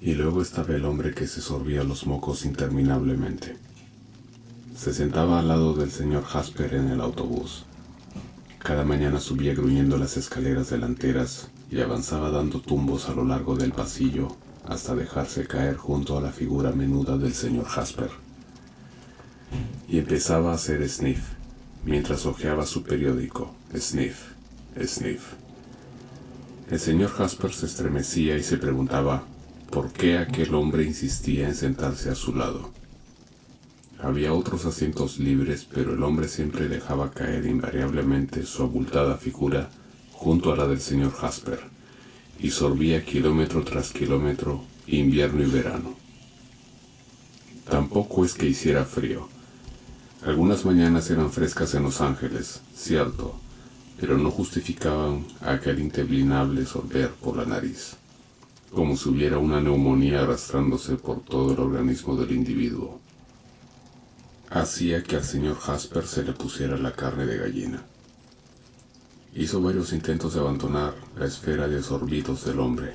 Y luego estaba el hombre que se sorbía los mocos interminablemente. Se sentaba al lado del señor Jasper en el autobús. Cada mañana subía gruñendo las escaleras delanteras y avanzaba dando tumbos a lo largo del pasillo hasta dejarse caer junto a la figura menuda del señor Jasper. Y empezaba a hacer sniff, mientras hojeaba su periódico. Sniff, sniff. El señor Jasper se estremecía y se preguntaba por qué aquel hombre insistía en sentarse a su lado. Había otros asientos libres, pero el hombre siempre dejaba caer invariablemente su abultada figura junto a la del señor Jasper, y sorbía kilómetro tras kilómetro, invierno y verano. Tampoco es que hiciera frío. Algunas mañanas eran frescas en Los Ángeles, cierto, pero no justificaban aquel interminable sorber por la nariz, como si hubiera una neumonía arrastrándose por todo el organismo del individuo. Hacía que al señor Jasper se le pusiera la carne de gallina. Hizo varios intentos de abandonar la esfera de sorbidos del hombre.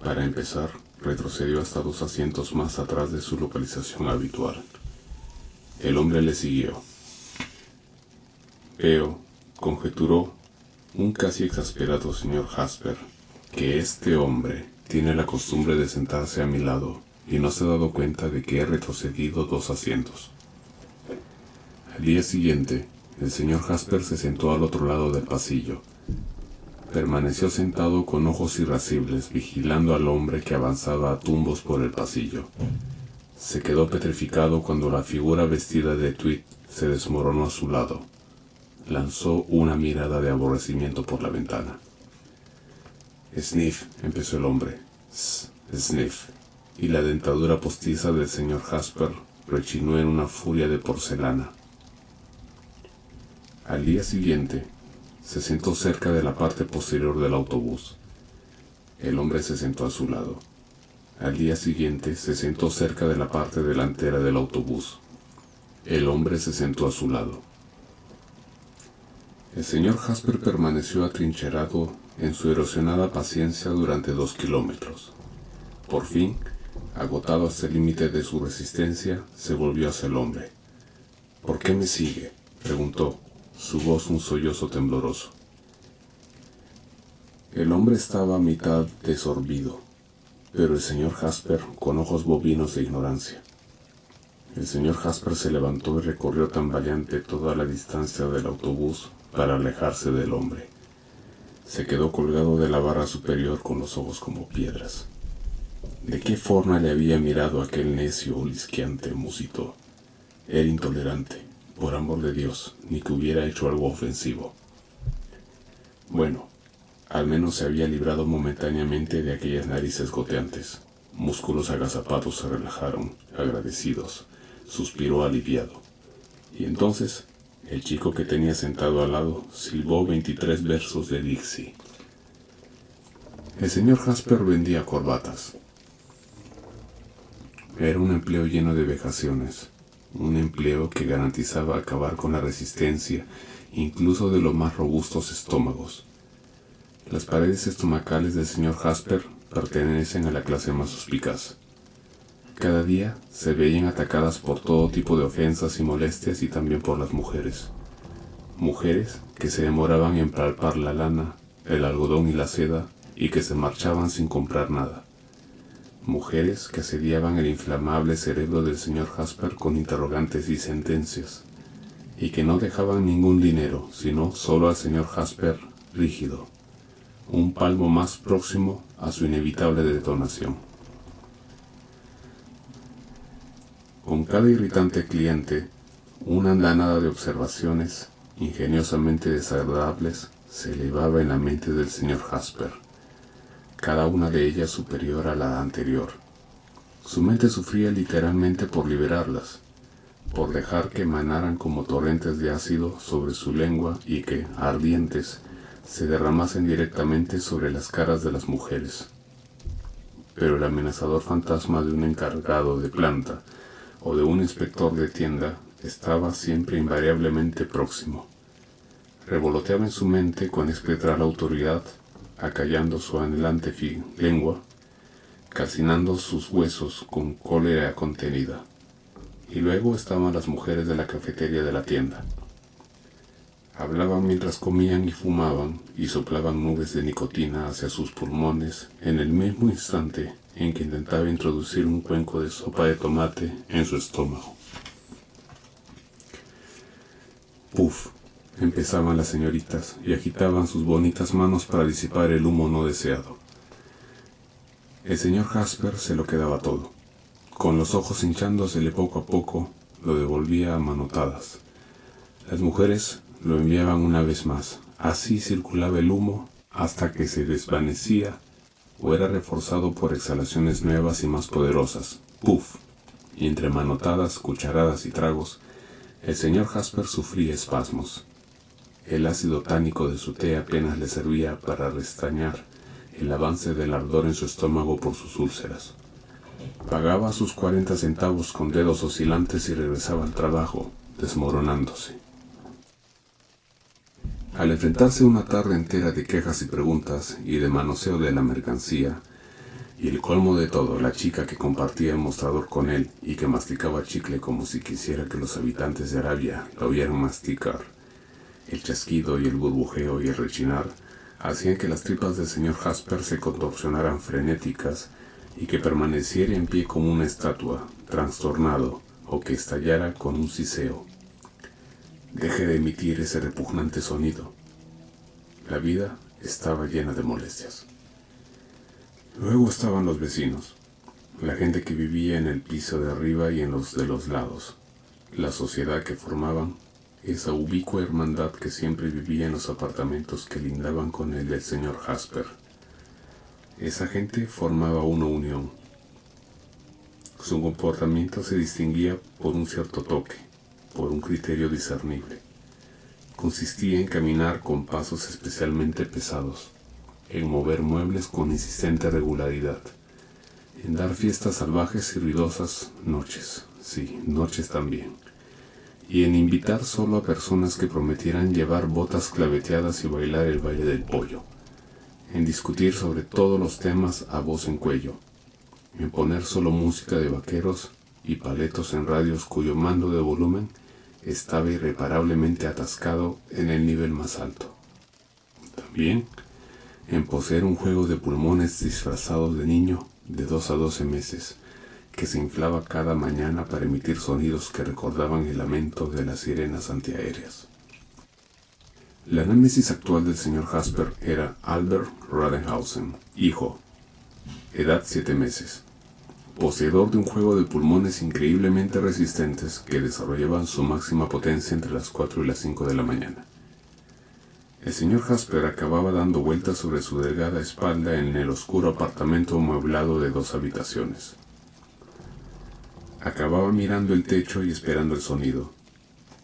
Para empezar, retrocedió hasta 2 asientos más atrás de su localización habitual. El hombre le siguió. Veo, conjeturó un casi exasperado señor Jasper, que este hombre tiene la costumbre de sentarse a mi lado y no se ha dado cuenta de que he retrocedido 2 asientos. Al día siguiente, el señor Jasper se sentó al otro lado del pasillo. Permaneció sentado con ojos irascibles, vigilando al hombre que avanzaba a tumbos por el pasillo. Se quedó petrificado cuando la figura vestida de tweed se desmoronó a su lado. Lanzó una mirada de aborrecimiento por la ventana. Sniff, empezó el hombre. Sniff. Y la dentadura postiza del señor Jasper rechinó en una furia de porcelana. Al día siguiente, se sentó cerca de la parte posterior del autobús. El hombre se sentó a su lado. Al día siguiente, se sentó cerca de la parte delantera del autobús. El hombre se sentó a su lado. El señor Jasper permaneció atrincherado en su erosionada paciencia durante 2 kilómetros. Por fin, agotado hasta el límite de su resistencia, se volvió hacia el hombre. ¿Por qué me sigue?, preguntó, su voz un sollozo tembloroso. El hombre estaba a mitad de sorbido, pero el señor Jasper con ojos bovinos de ignorancia. El señor Jasper se levantó y recorrió tambaleante toda la distancia del autobús para alejarse del hombre. Se quedó colgado de la barra superior con los ojos como piedras. ¿De qué forma le había mirado aquel necio olisqueante? Musitó. Era intolerante. Por amor de Dios, ni que hubiera hecho algo ofensivo. Bueno, al menos se había librado momentáneamente de aquellas narices goteantes. Músculos agazapados se relajaron, agradecidos. Suspiró aliviado. Y entonces, el chico que tenía sentado al lado silbó 23 versos de Dixie. El señor Jasper vendía corbatas. Era un empleo lleno de vejaciones. Un empleo que garantizaba acabar con la resistencia, incluso de los más robustos estómagos. Las paredes estomacales del señor Jasper pertenecen a la clase más suspicaz. Cada día se veían atacadas por todo tipo de ofensas y molestias y también por las mujeres. Mujeres que se demoraban en palpar la lana, el algodón y la seda y que se marchaban sin comprar nada. Mujeres que asediaban el inflamable cerebro del señor Jasper con interrogantes y sentencias, y que no dejaban ningún dinero, sino solo al señor Jasper rígido, un palmo más próximo a su inevitable detonación. Con cada irritante cliente, una andanada de observaciones, ingeniosamente desagradables, se elevaba en la mente del señor Jasper, cada una de ellas superior a la anterior. Su mente sufría literalmente por liberarlas, por dejar que emanaran como torrentes de ácido sobre su lengua y que, ardientes, se derramasen directamente sobre las caras de las mujeres. Pero el amenazador fantasma de un encargado de planta o de un inspector de tienda estaba siempre invariablemente próximo. Revoloteaba en su mente con espectral autoridad, acallando su anhelante lengua, calcinando sus huesos con cólera contenida. Y luego estaban las mujeres de la cafetería de la tienda. Hablaban mientras comían y fumaban y soplaban nubes de nicotina hacia sus pulmones en el mismo instante en que intentaba introducir un cuenco de sopa de tomate en su estómago. Puf, empezaban las señoritas y agitaban sus bonitas manos para disipar el humo no deseado. El señor Jasper se lo quedaba todo. Con los ojos hinchándosele poco a poco, lo devolvía a manotadas. Las mujeres lo enviaban una vez más. Así circulaba el humo hasta que se desvanecía o era reforzado por exhalaciones nuevas y más poderosas. ¡Puf! Y entre manotadas, cucharadas y tragos, el señor Jasper sufría espasmos. El ácido tánico de su té apenas le servía para restañar el avance del ardor en su estómago por sus úlceras. Pagaba sus 40 centavos con dedos oscilantes y regresaba al trabajo, desmoronándose. Al enfrentarse una tarde entera de quejas y preguntas y de manoseo de la mercancía, y el colmo de todo, la chica que compartía el mostrador con él y que masticaba chicle como si quisiera que los habitantes de Arabia lo vieran masticar, el chasquido y el burbujeo y el rechinar hacían que las tripas del señor Jasper se contorsionaran frenéticas y que permaneciera en pie como una estatua, trastornado, o que estallara con un siseo. Deje de emitir ese repugnante sonido. La vida estaba llena de molestias. Luego estaban los vecinos, la gente que vivía en el piso de arriba y en los de los lados, la sociedad que formaban, esa ubicua hermandad que siempre vivía en los apartamentos que lindaban con el del señor Jasper. Esa gente formaba una unión. Su comportamiento se distinguía por un cierto toque, por un criterio discernible. Consistía en caminar con pasos especialmente pesados, en mover muebles con insistente regularidad, en dar fiestas salvajes y ruidosas noches, sí, noches también, y en invitar solo a personas que prometieran llevar botas claveteadas y bailar el baile del pollo, en discutir sobre todos los temas a voz en cuello, en poner solo música de vaqueros y paletos en radios cuyo mando de volumen estaba irreparablemente atascado en el nivel más alto. También en poseer un juego de pulmones disfrazados de niño de 2 a 12 meses, que se inflaba cada mañana para emitir sonidos que recordaban el lamento de las sirenas antiaéreas. La némesis actual del señor Jasper era Albert Radenhausen, hijo, edad 7 meses, poseedor de un juego de pulmones increíblemente resistentes que desarrollaban su máxima potencia entre las 4 y las 5 de la mañana. El señor Jasper acababa dando vueltas sobre su delgada espalda en el oscuro apartamento amueblado de 2 habitaciones. Acababa mirando el techo y esperando el sonido.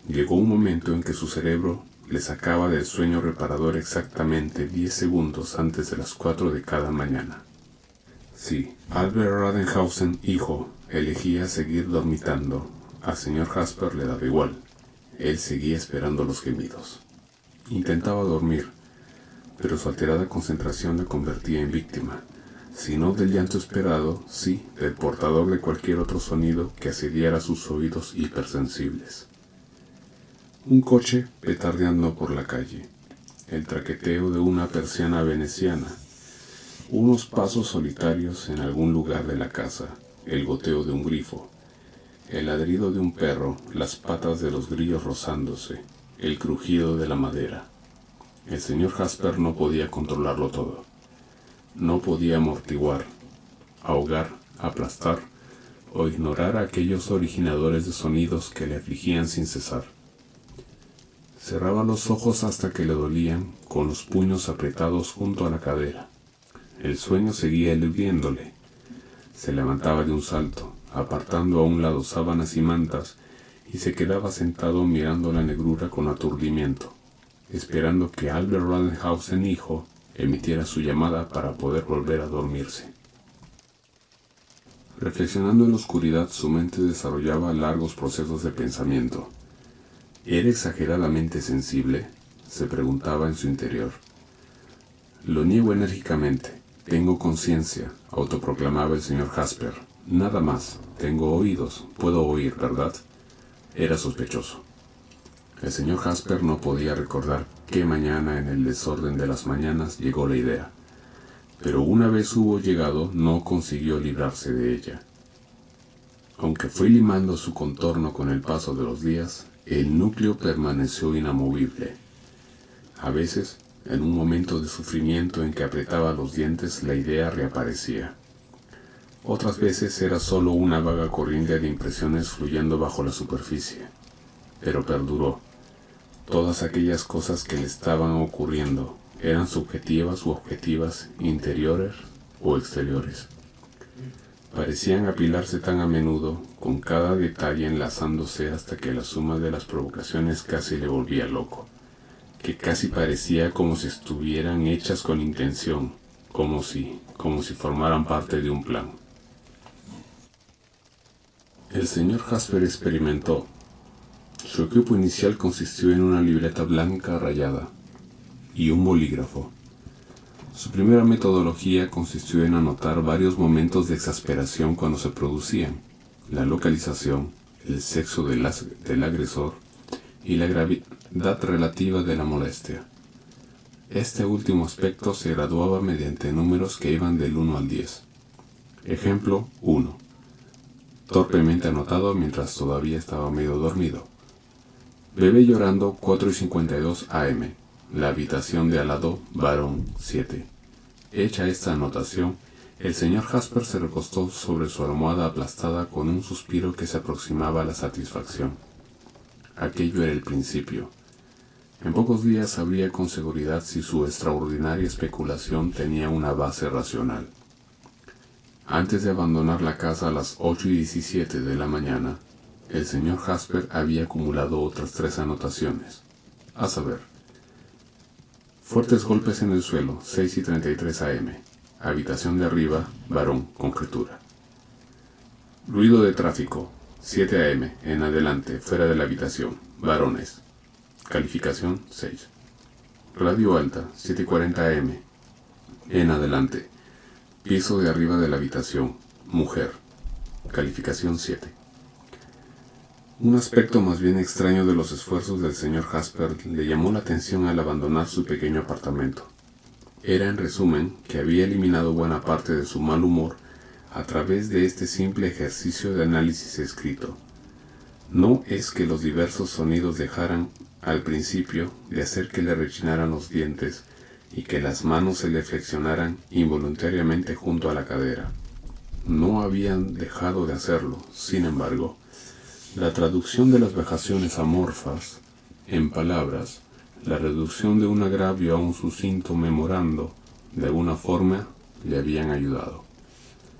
Llegó un momento en que su cerebro le sacaba del sueño reparador exactamente 10 segundos antes de las 4 de cada mañana. Sí, Albert Radenhausen, hijo, elegía seguir dormitando. Al señor Jasper le daba igual. Él seguía esperando los gemidos. Intentaba dormir, pero su alterada concentración le convertía en víctima, si no del llanto esperado, sí del portador de cualquier otro sonido que asediara sus oídos hipersensibles. Un coche petardeando por la calle, el traqueteo de una persiana veneciana, unos pasos solitarios en algún lugar de la casa, el goteo de un grifo, el ladrido de un perro, las patas de los grillos rozándose, el crujido de la madera. El señor Jasper no podía controlarlo todo. No podía amortiguar, ahogar, aplastar o ignorar a aquellos originadores de sonidos que le afligían sin cesar. Cerraba los ojos hasta que le dolían, con los puños apretados junto a la cadera. El sueño seguía eludiéndole. Se levantaba de un salto, apartando a un lado sábanas y mantas, y se quedaba sentado mirando la negrura con aturdimiento, esperando que Albert Radenhausen, hijo, emitiera su llamada para poder volver a dormirse. Reflexionando en la oscuridad, su mente desarrollaba largos procesos de pensamiento. ¿Era exageradamente sensible?, se preguntaba en su interior. Lo niego enérgicamente. Tengo conciencia, autoproclamaba el señor Jasper. Nada más. Tengo oídos. Puedo oír, ¿verdad? Era sospechoso. El señor Jasper no podía recordar qué mañana en el desorden de las mañanas llegó la idea. Pero una vez hubo llegado, no consiguió librarse de ella. Aunque fue limando su contorno con el paso de los días, el núcleo permaneció inamovible. A veces, en un momento de sufrimiento en que apretaba los dientes, la idea reaparecía. Otras veces era solo una vaga corriente de impresiones fluyendo bajo la superficie. Pero perduró. Todas aquellas cosas que le estaban ocurriendo eran subjetivas u objetivas, interiores o exteriores. Parecían apilarse tan a menudo, con cada detalle enlazándose hasta que la suma de las provocaciones casi le volvía loco, que casi parecía como si estuvieran hechas con intención, como si formaran parte de un plan. El señor Jasper experimentó. Su equipo inicial consistió en una libreta blanca rayada y un bolígrafo. Su primera metodología consistió en anotar varios momentos de exasperación cuando se producían, la localización, el sexo del agresor y la gravedad relativa de la molestia. Este último aspecto se graduaba mediante números que iban del 1 al 10. Ejemplo 1. Torpemente anotado mientras todavía estaba medio dormido. Bebé llorando 4:52 AM. La habitación de al lado, varón 7. Hecha esta anotación, el señor Jasper se recostó sobre su almohada aplastada con un suspiro que se aproximaba a la satisfacción. Aquello era el principio. En pocos días sabría con seguridad si su extraordinaria especulación tenía una base racional. Antes de abandonar la casa a las 8:17 de la mañana, el señor Jasper había acumulado otras 3 anotaciones, a saber: fuertes golpes en el suelo, 6:33 AM. Habitación de arriba, varón, conjetura. Ruido de tráfico, 7 AM, en adelante, fuera de la habitación, varones. Calificación 6. Radio alta, 7:40 AM, en adelante. Piso de arriba de la habitación, mujer. Calificación 7. Un aspecto más bien extraño de los esfuerzos del señor Jasper le llamó la atención al abandonar su pequeño apartamento. Era, en resumen, que había eliminado buena parte de su mal humor a través de este simple ejercicio de análisis escrito. No es que los diversos sonidos dejaran, al principio, de hacer que le rechinaran los dientes y que las manos se le flexionaran involuntariamente junto a la cadera. No habían dejado de hacerlo, sin embargo. La traducción de las vejaciones amorfas en palabras, la reducción de un agravio a un sucinto memorando, de alguna forma le habían ayudado.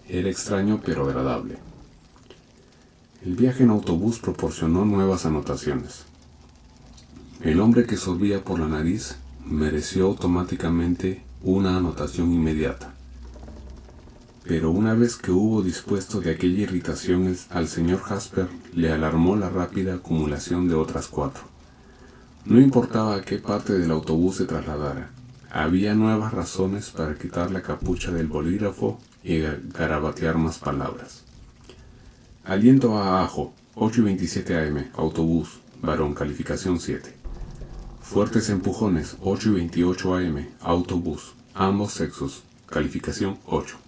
Era extraño pero agradable. El viaje en autobús proporcionó nuevas anotaciones. El hombre que sorbía por la nariz mereció automáticamente una anotación inmediata. Pero una vez que hubo dispuesto de aquella irritación, al señor Jasper le alarmó la rápida acumulación de otras 4. No importaba a qué parte del autobús se trasladara, había nuevas razones para quitar la capucha del bolígrafo y garabatear más palabras. Aliento a ajo, 8:27 AM, autobús, varón, calificación 7. Fuertes empujones, 8:28 AM, autobús, ambos sexos, calificación 8.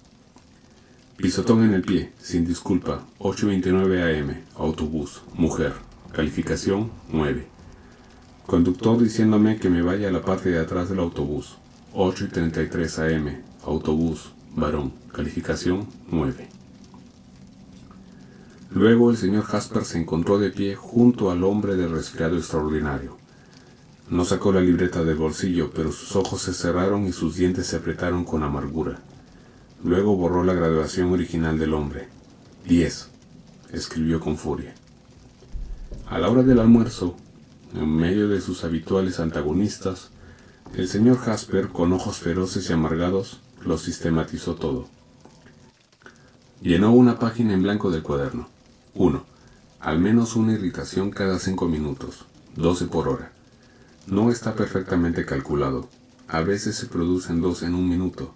Pisotón en el pie, sin disculpa, 8:29 AM, autobús, mujer, calificación 9. Conductor diciéndome que me vaya a la parte de atrás del autobús, 8:33 AM, autobús, varón, calificación 9. Luego el señor Jasper se encontró de pie junto al hombre del resfriado extraordinario. No sacó la libreta del bolsillo, pero sus ojos se cerraron y sus dientes se apretaron con amargura. Luego borró la graduación original del hombre. 10, escribió con furia. A la hora del almuerzo, en medio de sus habituales antagonistas, el señor Jasper, con ojos feroces y amargados, lo sistematizó todo. Llenó una página en blanco del cuaderno. 1. Al menos una irritación cada 5 minutos, 12 por hora. No está perfectamente calculado. A veces se producen 2 en un minuto.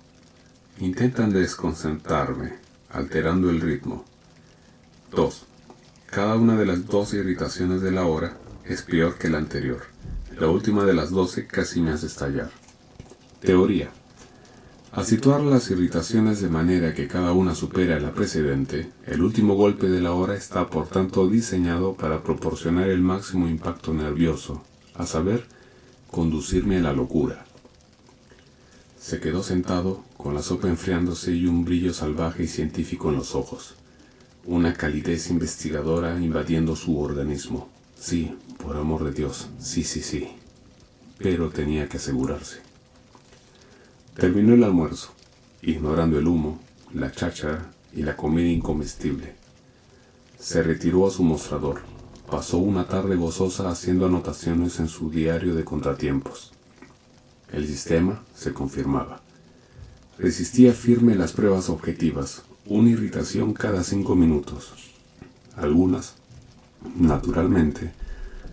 Intentan desconcentrarme, alterando el ritmo. 2. Cada una de las 12 irritaciones de la hora es peor que la anterior. La última de las 12 casi me hace estallar. Teoría. Al situar las irritaciones de manera que cada una supera a la precedente, el último golpe de la hora está por tanto diseñado para proporcionar el máximo impacto nervioso, a saber, conducirme a la locura. Se quedó sentado, con la sopa enfriándose y un brillo salvaje y científico en los ojos. Una calidez investigadora invadiendo su organismo. Sí, por amor de Dios, sí. Pero tenía que asegurarse. Terminó el almuerzo, ignorando el humo, la cháchara y la comida incomestible. Se retiró a su mostrador. Pasó una tarde gozosa haciendo anotaciones en su diario de contratiempos. El sistema se confirmaba. Resistía firme las pruebas objetivas, una irritación cada 5 minutos. Algunas, naturalmente,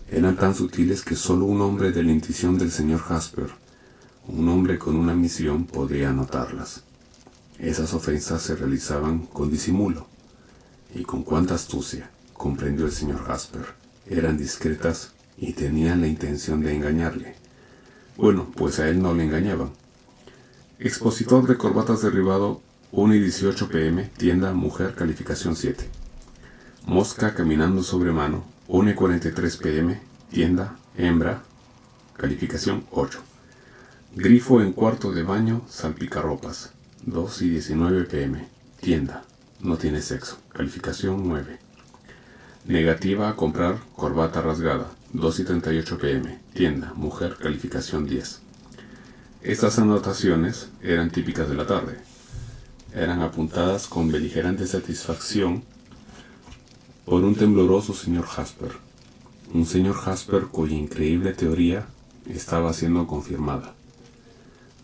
eran tan sutiles que solo un hombre de la intuición del señor Jasper, un hombre con una misión, podría notarlas. Esas ofensas se realizaban con disimulo. Y con cuánta astucia, comprendió el señor Jasper. Eran discretas y tenían la intención de engañarle. Bueno, pues a él no le engañaban. Expositor de corbatas derribado, 1:18 p.m., tienda mujer, calificación 7. Mosca caminando sobre mano, 1:43 p.m., tienda hembra, calificación 8. Grifo en cuarto de baño, salpicarropas, 2:19 p.m., tienda, no tiene sexo, calificación 9. Negativa a comprar corbata rasgada, 2:38 p.m., tienda, mujer, calificación 10. Estas anotaciones eran típicas de la tarde. Eran apuntadas con beligerante satisfacción por un tembloroso señor Jasper. Un señor Jasper cuya increíble teoría estaba siendo confirmada.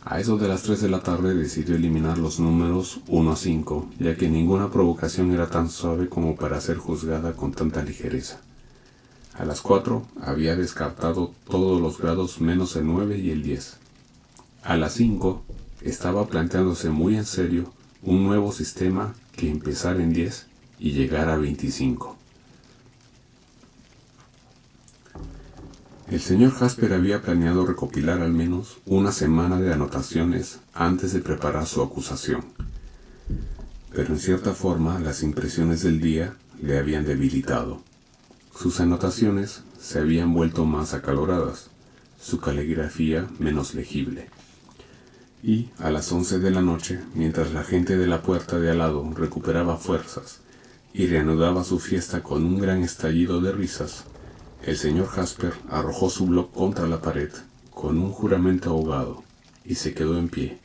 A eso de las 3 de la tarde decidió eliminar los números 1 a 5, ya que ninguna provocación era tan suave como para ser juzgada con tanta ligereza. A las 4 había descartado todos los grados menos el 9 y el 10. A las 5 estaba planteándose muy en serio un nuevo sistema que empezara en 10 y llegara a 25. El señor Jasper había planeado recopilar al menos una semana de anotaciones antes de preparar su acusación. Pero en cierta forma las impresiones del día le habían debilitado. Sus anotaciones se habían vuelto más acaloradas, su caligrafía menos legible. Y a las 11 de la noche, mientras la gente de la puerta de al lado recuperaba fuerzas y reanudaba su fiesta con un gran estallido de risas, el señor Jasper arrojó su bloc contra la pared con un juramento ahogado y se quedó en pie,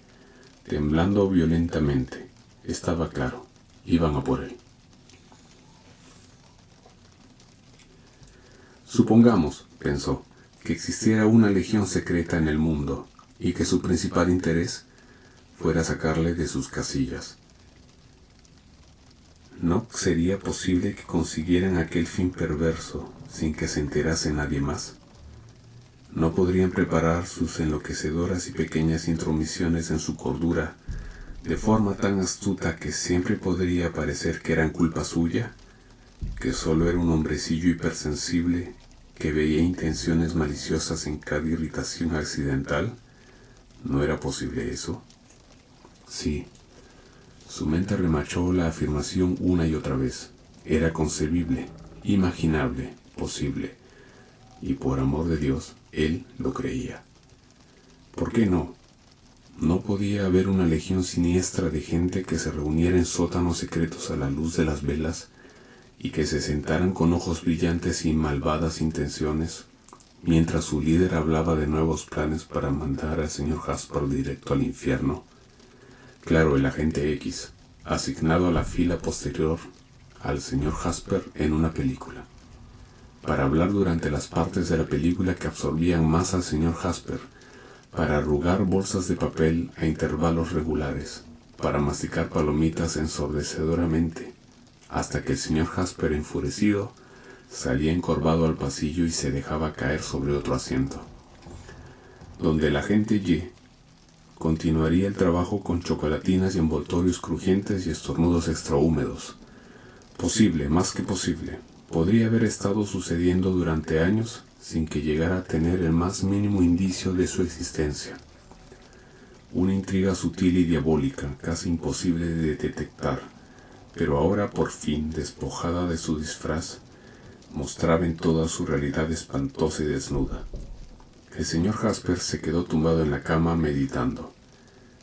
temblando violentamente. Estaba claro, iban a por él. Supongamos, pensó, que existiera una legión secreta en el mundo y que su principal interés fuera sacarle de sus casillas. ¿No sería posible que consiguieran aquel fin perverso sin que se enterase nadie más? ¿No podrían preparar sus enloquecedoras y pequeñas intromisiones en su cordura de forma tan astuta que siempre podría parecer que eran culpa suya, que solo era un hombrecillo hipersensible que veía intenciones maliciosas en cada irritación accidental? ¿No era posible eso? Sí. Su mente remachó la afirmación una y otra vez. Era concebible, imaginable, posible. Y por amor de Dios, él lo creía. ¿Por qué no? ¿No podía haber una legión siniestra de gente que se reuniera en sótanos secretos a la luz de las velas y que se sentaran con ojos brillantes y malvadas intenciones, mientras su líder hablaba de nuevos planes para mandar al señor Jasper directo al infierno? Claro, el agente X, asignado a la fila posterior al señor Jasper en una película, para hablar durante las partes de la película que absorbían más al señor Jasper, para arrugar bolsas de papel a intervalos regulares, para masticar palomitas ensordecedoramente, hasta que el señor Jasper, enfurecido, salía encorvado al pasillo y se dejaba caer sobre otro asiento, donde el agente Y continuaría el trabajo con chocolatinas y envoltorios crujientes y estornudos extrahúmedos. Posible, más que posible, podría haber estado sucediendo durante años sin que llegara a tener el más mínimo indicio de su existencia. Una intriga sutil y diabólica, casi imposible de detectar, pero ahora por fin despojada de su disfraz, mostraba en toda su realidad espantosa y desnuda. El señor Jasper se quedó tumbado en la cama meditando.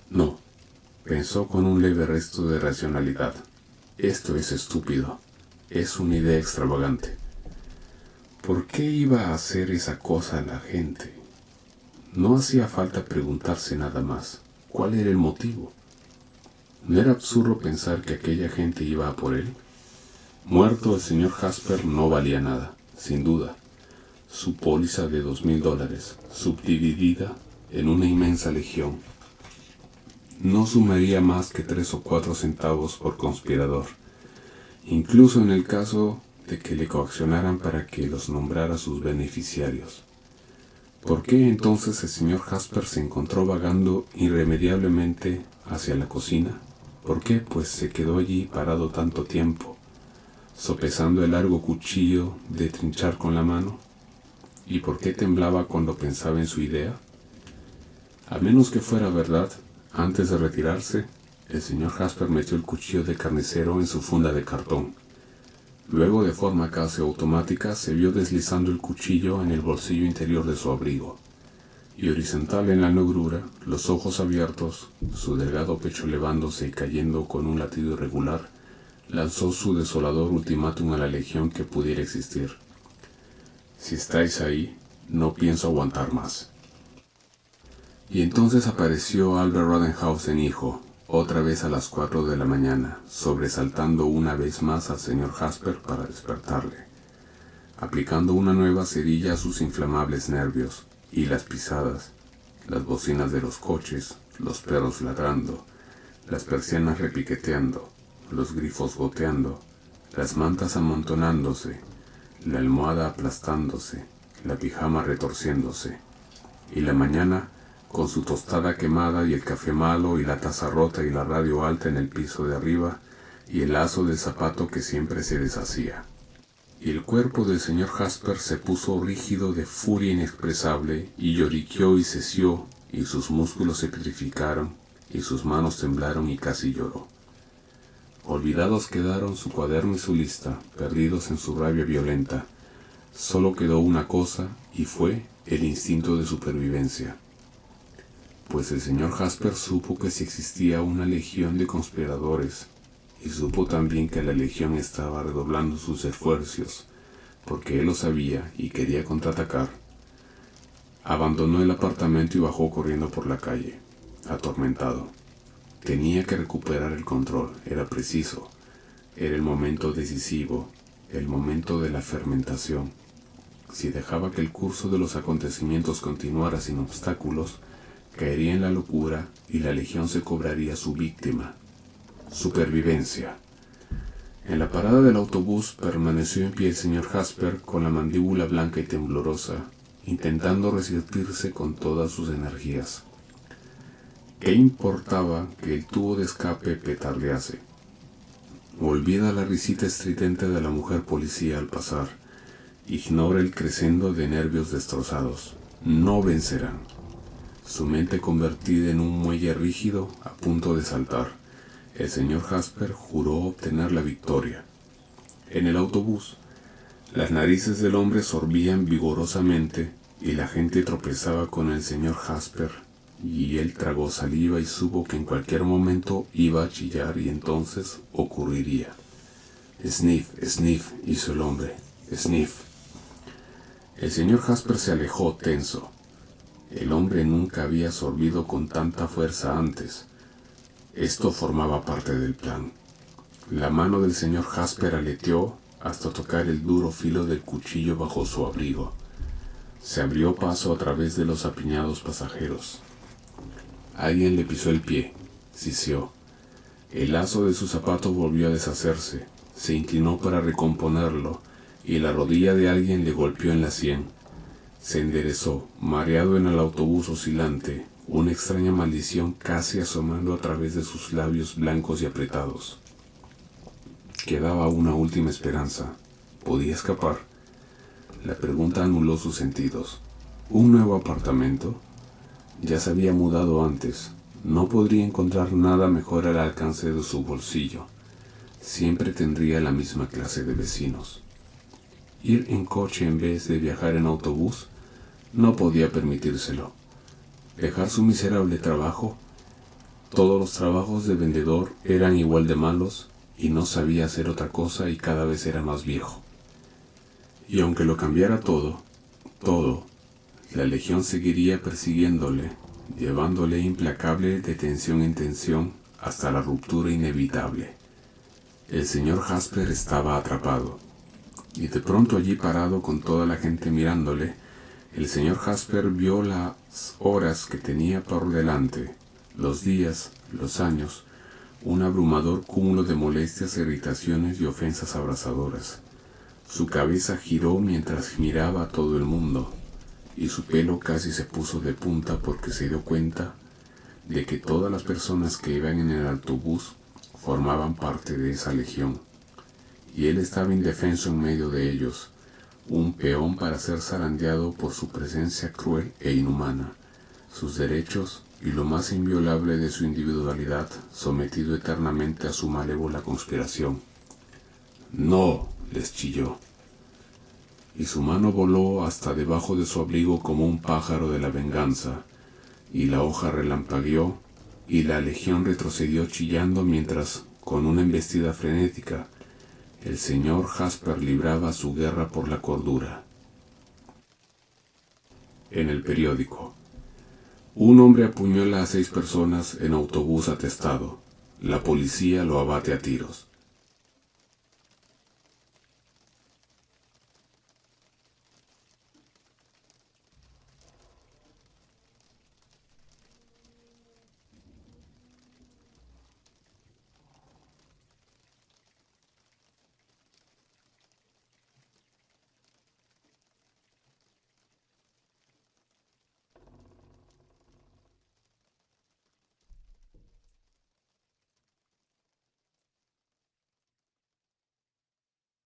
No, pensó con un leve resto de racionalidad. Esto es estúpido. Es una idea extravagante. ¿Por qué iba a hacer esa cosa a la gente? No hacía falta preguntarse nada más. ¿Cuál era el motivo? ¿No era absurdo pensar que aquella gente iba a por él? Muerto, el señor Jasper no valía nada, sin duda. Su póliza de $2,000, subdividida en una inmensa legión, no sumaría más que 3 o 4 centavos por conspirador, incluso en el caso de que le coaccionaran para que los nombrara sus beneficiarios. ¿Por qué entonces el señor Jasper se encontró vagando irremediablemente hacia la cocina? ¿Por qué, pues, se quedó allí parado tanto tiempo, sopesando el largo cuchillo de trinchar con la mano? ¿Y por qué temblaba cuando pensaba en su idea? A menos que fuera verdad, antes de retirarse, el señor Jasper metió el cuchillo de carnicero en su funda de cartón. Luego, de forma casi automática, se vio deslizando el cuchillo en el bolsillo interior de su abrigo, y horizontal en la negrura, los ojos abiertos, su delgado pecho elevándose y cayendo con un latido irregular, lanzó su desolador ultimátum a la legión que pudiera existir. Si estáis ahí, no pienso aguantar más. Y entonces apareció Albert Rodenhausen hijo, otra vez a las 4 de la mañana, sobresaltando una vez más al señor Jasper para despertarle, aplicando una nueva cerilla a sus inflamables nervios, y las pisadas, las bocinas de los coches, los perros ladrando, las persianas repiqueteando, los grifos goteando, las mantas amontonándose, la almohada aplastándose, la pijama retorciéndose, y la mañana con su tostada quemada y el café malo y la taza rota y la radio alta en el piso de arriba y el lazo del zapato que siempre se deshacía. Y el cuerpo del señor Jasper se puso rígido de furia inexpresable y lloriqueó y cesió y sus músculos se petrificaron y sus manos temblaron y casi lloró. Olvidados quedaron su cuaderno y su lista, perdidos en su rabia violenta. Solo quedó una cosa y fue el instinto de supervivencia. Pues el señor Jasper supo que si existía una legión de conspiradores, y supo también que la legión estaba redoblando sus esfuerzos, porque él lo sabía y quería contraatacar, abandonó el apartamento y bajó corriendo por la calle, atormentado. Tenía que recuperar el control, era preciso, era el momento decisivo, el momento de la fermentación. Si dejaba que el curso de los acontecimientos continuara sin obstáculos, caería en la locura y la legión se cobraría su víctima. Supervivencia. En la parada del autobús permaneció en pie el señor Jasper con la mandíbula blanca y temblorosa, intentando resistirse con todas sus energías. ¿Qué importaba que el tubo de escape petardease? Olvida la risita estridente de la mujer policía al pasar. Ignora el crescendo de nervios destrozados. No vencerán. Su mente convertida en un muelle rígido a punto de saltar. El señor Jasper juró obtener la victoria. En el autobús, las narices del hombre sorbían vigorosamente y la gente tropezaba con el señor Jasper, y él tragó saliva y supo que en cualquier momento iba a chillar y entonces ocurriría. Sniff, sniff, hizo el hombre. Sniff. El señor Jasper se alejó tenso. El hombre nunca había sorbido con tanta fuerza antes. Esto formaba parte del plan. La mano del señor Jasper aleteó hasta tocar el duro filo del cuchillo bajo su abrigo. Se abrió paso a través de los apiñados pasajeros. Alguien le pisó el pie, siseó. El lazo de su zapato volvió a deshacerse. Se inclinó para recomponerlo y la rodilla de alguien le golpeó en la sien. Se enderezó, mareado en el autobús oscilante, una extraña maldición casi asomando a través de sus labios blancos y apretados. Quedaba una última esperanza. ¿Podía escapar? La pregunta anuló sus sentidos. ¿Un nuevo apartamento? Ya se había mudado antes. No podría encontrar nada mejor al alcance de su bolsillo. Siempre tendría la misma clase de vecinos. Ir en coche en vez de viajar en autobús, no podía permitírselo. Dejar su miserable trabajo. Todos los trabajos de vendedor eran igual de malos y no sabía hacer otra cosa y cada vez era más viejo. Y aunque lo cambiara todo, la legión seguiría persiguiéndole, llevándole implacable de tensión en tensión hasta la ruptura inevitable. El señor Jasper estaba atrapado, y de pronto allí parado con toda la gente mirándole, el señor Jasper vio las horas que tenía por delante, los días, los años, un abrumador cúmulo de molestias, irritaciones y ofensas abrasadoras. Su cabeza giró mientras miraba a todo el mundo, y su pelo casi se puso de punta porque se dio cuenta de que todas las personas que iban en el autobús formaban parte de esa legión, y él estaba indefenso en medio de ellos, un peón para ser zarandeado por su presencia cruel e inhumana, sus derechos y lo más inviolable de su individualidad sometido eternamente a su malévola conspiración. «¡No!», les chilló, y su mano voló hasta debajo de su abrigo como un pájaro de la venganza, y la hoja relampagueó, y la legión retrocedió chillando mientras, con una embestida frenética, el señor Jasper libraba su guerra por la cordura. En el periódico. Un hombre apuñala a 6 personas en autobús atestado. La policía lo abate a tiros.